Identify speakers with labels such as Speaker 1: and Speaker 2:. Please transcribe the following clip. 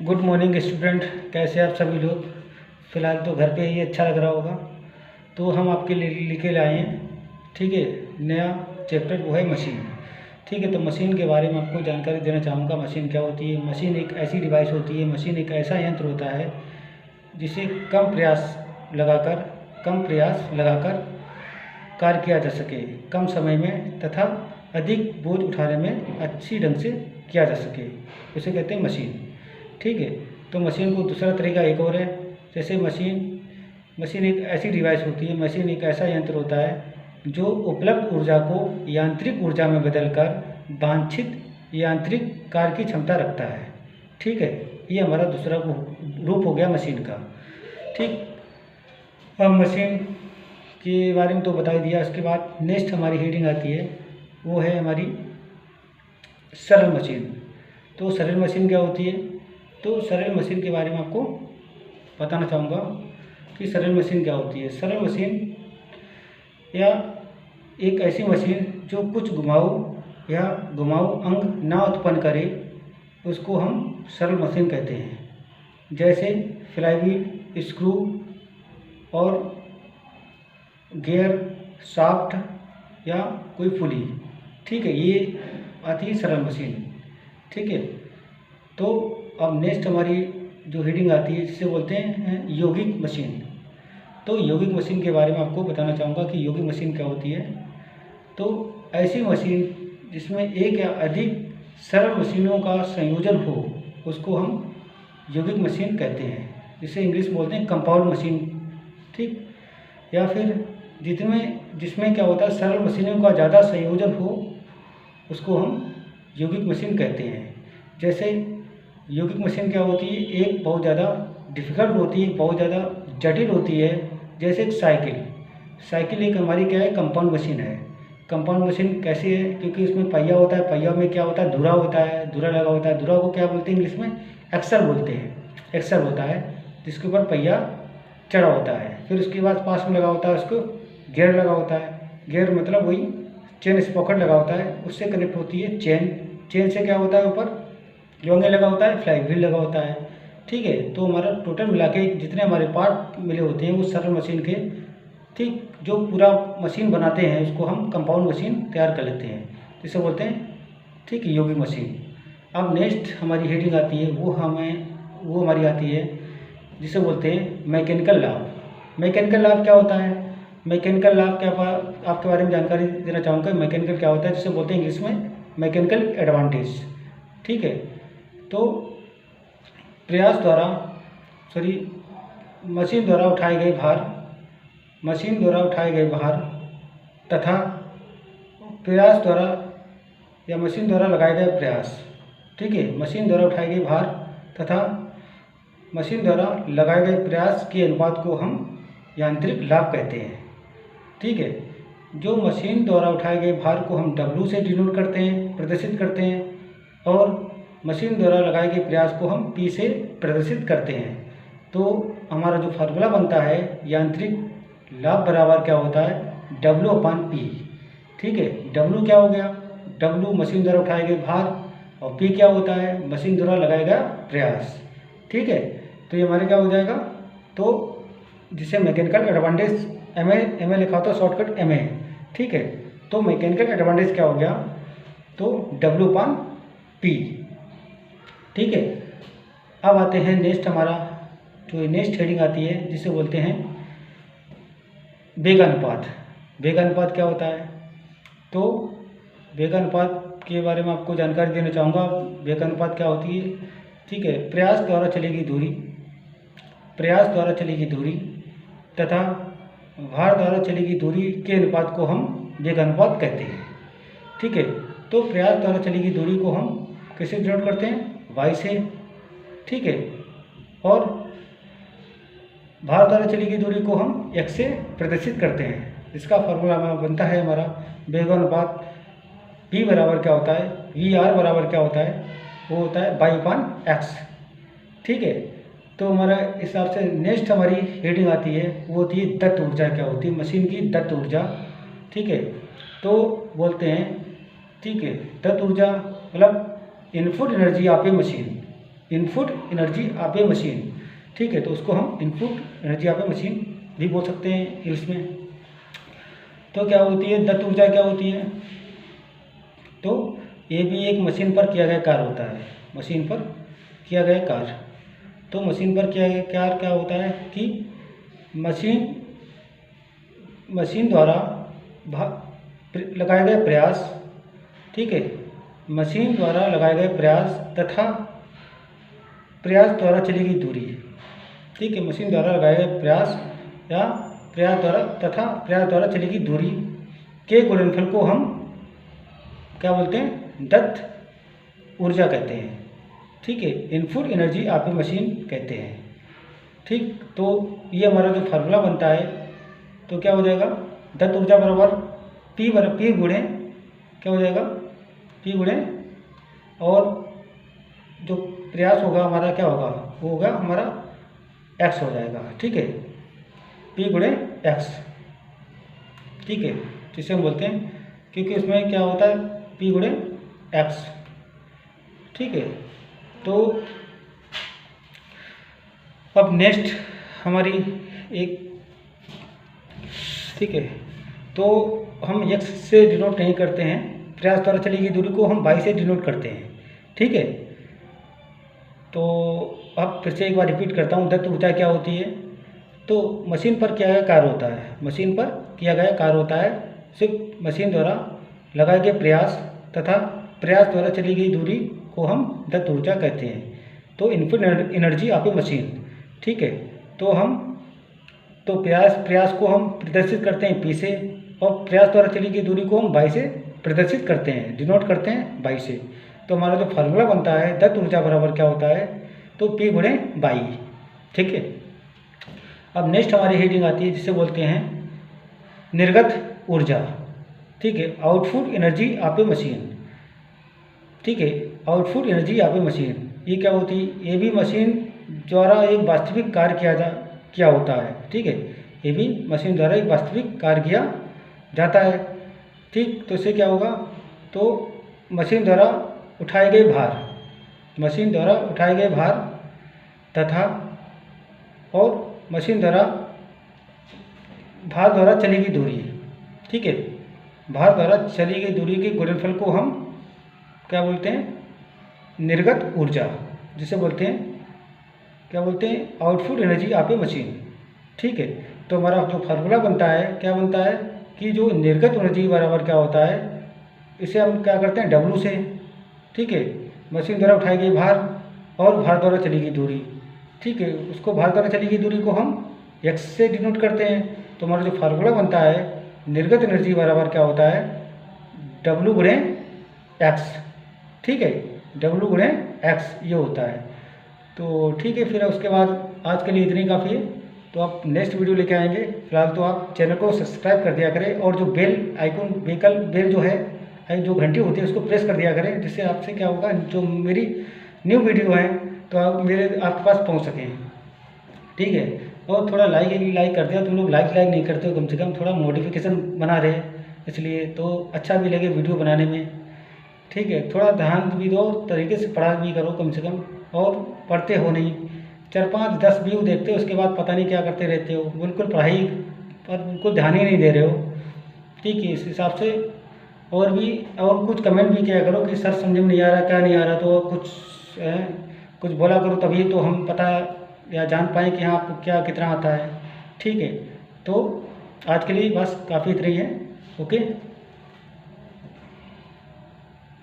Speaker 1: Good morning student, कैसे आप सभी लोग। फ़िलहाल तो घर पे ही अच्छा लग रहा होगा। तो हम आपके लिए लेके लाए हैं, ठीक है, नया चैप्टर, वो है मशीन। ठीक है, तो मशीन के बारे में आपको जानकारी देना चाहूँगा। मशीन क्या होती है? मशीन एक ऐसी डिवाइस होती है, मशीन एक ऐसा यंत्र होता है जिसे कम प्रयास लगाकर कार्य किया जा सके, कम समय में तथा अधिक बोझ उठाने में अच्छी ढंग से किया जा सके, उसे कहते हैं मशीन। ठीक है, तो मशीन को दूसरा तरीका एक और है। जैसे मशीन एक ऐसी डिवाइस होती है, मशीन एक ऐसा यंत्र होता है जो उपलब्ध ऊर्जा को यांत्रिक ऊर्जा में बदलकर वांछित यांत्रिक कार्य की क्षमता रखता है। ठीक है, ये हमारा दूसरा रूप हो गया मशीन का। ठीक, अब मशीन के बारे में तो बता ही दिया। उसके बाद नेक्स्ट हमारी हेडिंग आती है, वो है हमारी सरल मशीन। तो सरल मशीन क्या होती है? तो सरल मशीन के बारे में आपको बताना चाहूँगा कि सरल मशीन क्या होती है। सरल मशीन या एक ऐसी मशीन जो कुछ घुमाऊ अंग ना उत्पन्न करे, उसको हम सरल मशीन कहते हैं। जैसे फ्लाईव्हील, स्क्रू और गियर, शाफ्ट या कोई पुली। ठीक है, ये आती है सरल मशीन। ठीक है, तो अब नेक्स्ट हमारी जो हेडिंग आती है जिसे बोलते हैं यौगिक मशीन। तो यौगिक मशीन के बारे में आपको बताना चाहूँगा कि यौगिक मशीन क्या होती है। तो ऐसी मशीन जिसमें एक या अधिक सरल मशीनों का संयोजन हो, उसको हम यौगिक मशीन कहते हैं, जिसे इंग्लिश में बोलते हैं कंपाउंड मशीन। ठीक, या फिर जिसमें क्या होता है, सरल मशीनों का ज़्यादा संयोजन हो, उसको हम यौगिक मशीन कहते हैं। जैसे यौगिक मशीन क्या होती है? एक बहुत ज़्यादा डिफ़िकल्ट होती है, बहुत ज़्यादा जटिल होती है। जैसे साइकिल एक हमारी क्या है, कंपाउंड मशीन है। कंपाउंड मशीन कैसे है? क्योंकि उसमें पहिया होता है, पहिया में क्या होता है, धुरा होता है, धुरा लगा होता है। धुरा को क्या बोलते हैं इंग्लिश में? एक्सल बोलते हैं। एक्सल होता है जिसके ऊपर पहिया चढ़ा होता है। फिर उसके बाद पास में लगा होता है उसको गियर लगा होता है। गियर मतलब वही चेन स्पॉकेट लगा होता है, उससे कनेक्ट होती है चेन से क्या होता है, ऊपर लोंगे लगा होता है, फ्लाईव्हील लगा होता है। ठीक है, तो हमारा टोटल मिला के जितने हमारे पार्ट मिले होते हैं वो सरल मशीन के, ठीक, जो पूरा मशीन बनाते हैं उसको हम कंपाउंड मशीन तैयार कर लेते हैं, जिसे बोलते हैं, ठीक, यौगिक मशीन। अब नेक्स्ट हमारी हेडिंग आती है, वो हमारी आती है जिसे बोलते हैं मैकेनिकल लाभ। मैकेनिकल लाभ क्या होता है? मैकेनिकल लाभ क्या आपके बारे में जानकारी देना चाहूँगा। मैकेनिकल क्या होता है, जिसे बोलते हैं इंग्लिश में मैकेनिकल एडवांटेज। ठीक है, तो मशीन द्वारा उठाए गए भार तथा मशीन द्वारा लगाए गए प्रयास। ठीक है, मशीन द्वारा उठाए गए भार तथा मशीन द्वारा लगाए गए प्रयास के अनुपात को हम यांत्रिक लाभ कहते हैं। ठीक है, जो मशीन द्वारा उठाए गए भार को हम W से डिनोट करते हैं, प्रदर्शित करते हैं, और मशीन द्वारा लगाए गए प्रयास को हम P से प्रदर्शित करते हैं। तो हमारा जो फार्मूला बनता है यांत्रिक लाभ बराबर क्या होता है, W/P। ठीक है, W क्या हो गया? W मशीन द्वारा उठाए गए भार, और P क्या होता है? मशीन द्वारा लगाया गया प्रयास। ठीक है, तो ये हमारे क्या हो जाएगा, तो जिसे मैकेनिकल एडवांटेज MA लिखा होता है, शॉर्टकट MA। ठीक है, तो मैकेनिकल एडवांटेज क्या हो गया, तो W/P। ठीक है, अब आते हैं नेक्स्ट, हमारा जो नेक्स्ट हेडिंग आती है जिसे बोलते हैं वेगानुपात। वेगानुपात क्या होता है? तो वेगानुपात के बारे में आपको जानकारी देना चाहूँगा। वेगानुपात क्या होती है? ठीक है, प्रयास द्वारा चली गई दूरी तथा भार द्वारा चली गई दूरी के अनुपात को हम वेगानुपात कहते हैं। ठीक है, तो प्रयास द्वारा चली गई दूरी को हम कैसे डिनोट करते हैं? Y से। ठीक है, और भार द्वारा चली गई दूरी को हम X से प्रदर्शित करते हैं। इसका फार्मूला बनता है हमारा वेगानुपात P बराबर क्या होता है, VR बराबर क्या होता है, वो होता है Y/X। ठीक है, तो हमारा इस हिसाब से नेक्स्ट हमारी हेडिंग आती है, वो होती है दत्त ऊर्जा। क्या होती है? मशीन की दत्त ऊर्जा। ठीक है, तो बोलते हैं, ठीक है, दत्त ऊर्जा मतलब input energy of A machine. Input energy of A machine. ठीक है, तो उसको हम input energy of A machine भी बोल सकते हैं इंग्लिश में। तो क्या होती है दत्त ऊर्जा, क्या होती है? तो ये भी एक मशीन पर किया गया कार्य होता है, मशीन पर किया गया कार्य। तो मशीन पर किया गया कार्य क्या होता है कि मशीन द्वारा लगाए गए प्रयास, ठीक है, मशीन द्वारा लगाए गए प्रयास तथा प्रयास द्वारा चली गई दूरी। ठीक है, मशीन द्वारा लगाए गए प्रयास या प्रयास द्वारा चली गई दूरी के गुणनफल को हम क्या बोलते हैं? दत्त ऊर्जा कहते हैं। ठीक है, input energy of A machine कहते हैं। ठीक, तो ये हमारा जो फार्मूला बनता है तो क्या हो जाएगा? दत्त ऊर्जा बराबर पी गुणे क्या हो जाएगा? पी गुणे और जो प्रयास होगा हमारा क्या होगा? वो होगा हमारा एक्स हो जाएगा। ठीक है, पी गुणे एक्स। ठीक है, जिसे हम बोलते हैं, क्योंकि उसमें क्या होता है? पी गुणे एक्स। ठीक है, तो अब नेक्स्ट हमारी एक, ठीक है, तो हम एक्स से डिनोट नहीं करते हैं, प्रयास द्वारा चली गई दूरी को हम वाई से डिनोट करते हैं। ठीक है, तो अब फिर से एक बार रिपीट करता हूँ, दत्त ऊर्जा क्या होती है? तो मशीन पर किया गया कार्य होता है, मशीन पर किया गया कार्य होता है, सिर्फ मशीन द्वारा लगाए गए प्रयास तथा प्रयास द्वारा चली गई दूरी को हम दत्त ऊर्जा कहते हैं। तो input energy of A machine. ठीक है, तो प्रयास को हम प्रदर्शित करते हैं पी से, और प्रयास द्वारा चली गई दूरी को हम बाई से प्रदर्शित करते हैं, डिनोट करते हैं बाई से। तो हमारा जो फार्मूला बनता है दत्त ऊर्जा बराबर क्या होता है? तो पी गुणे बाई। ठीक है, अब नेक्स्ट हमारी हेडिंग आती है जिसे बोलते हैं निर्गत ऊर्जा। ठीक है, output energy of A machine. ठीक है, output energy of A machine ये क्या होती है? ये भी मशीन द्वारा एक वास्तविक कार्य किया होता है। ठीक है, ये भी मशीन द्वारा एक वास्तविक कार्य किया जाता है। ठीक, तो इससे क्या होगा? तो मशीन द्वारा उठाए गए भार तथा और मशीन द्वारा भार द्वारा चली गई दूरी। ठीक है, भार द्वारा चली गई दूरी के गुणनफल को हम क्या बोलते हैं? निर्गत ऊर्जा, जिसे बोलते हैं क्या बोलते हैं? Output energy of A machine. ठीक है, तो हमारा जो फार्मूला बनता है क्या बनता है कि जो निर्गत एनर्जी बराबर क्या होता है? इसे हम क्या करते हैं? डब्लू से। ठीक है, मशीन द्वारा उठाई गई भार और भार द्वारा चली गई दूरी। ठीक है, उसको भार द्वारा चली गई दूरी को हम एक्स से डिनोट करते हैं। तो हमारा जो फार्मूला बनता है निर्गत एनर्जी बराबर क्या होता है? डब्लू गुणे एक्स। ठीक है, डब्लू गुणे एक्स ये होता है। तो ठीक है, फिर उसके बाद आज के लिए इतनी काफ़ी है। तो आप नेक्स्ट वीडियो लेके आएंगे। फिलहाल तो आप चैनल को सब्सक्राइब कर दिया करें और जो बेल आइकन बेल जो है जो घंटी होती है उसको प्रेस कर दिया करें, जिससे आपसे क्या होगा जो मेरी न्यू वीडियो है तो आपके पास पहुंच सकें। ठीक है, और थोड़ा लाइक कर दिया। तुम लोग लाइक नहीं करते हो, कम से कम थोड़ा नोटिफिकेशन बना रहे, इसलिए तो अच्छा भी लगे वीडियो बनाने में। ठीक है, थोड़ा ध्यान भी दो, तरीके से पढ़ा भी करो कम से कम, और पढ़ते हो नहीं, 4, 5, 10 व्यू देखते हो उसके बाद पता नहीं क्या करते रहते हो, बिल्कुल पढ़ाई पर बिल्कुल ध्यान ही नहीं दे रहे हो। ठीक है, इस हिसाब से और कुछ कमेंट भी किया करो कि सर समझ में नहीं आ रहा, क्या नहीं आ रहा, तो कुछ बोला करो, तभी तो हम पता या जान पाएँ कि हाँ आपको क्या कितना आता है। ठीक है, तो आज के लिए बस काफ़ी इतना ही है। ओके।